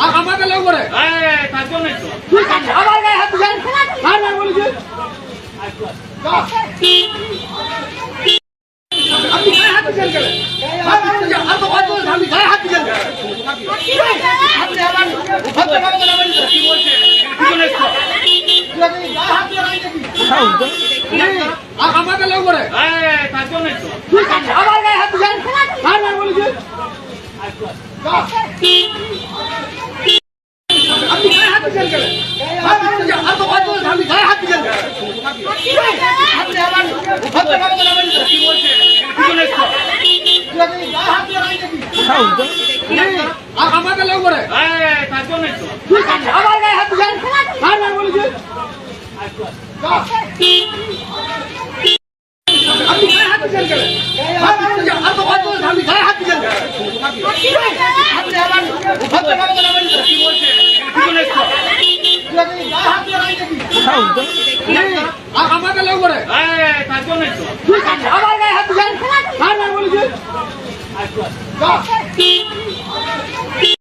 আমাকে লোক করে আমার গায়ে হাত দিলেন বলেছি আপনি গায়ে হাত দিলেন কেন আর তো কত আমি গায়ে হাত দিলেন আপনি আমার কি বলছে আমাকে লোক করে আমার গায়ে হাত দিলেন বলেছি আপনি গায়ে হাত দিলেন কেন আর তো কত আমি গায়ে হাত দিলেন আপনি আমার কি বলছে আমাকে লোক করে আমার গায়ে হাত দিলেন বলেছি আপনি গায়ে হাত দিলেন কেন আর তো কত আমি গায়ে হাত দিলেন আপনি আমার কি বলছে আমাকে লোক করে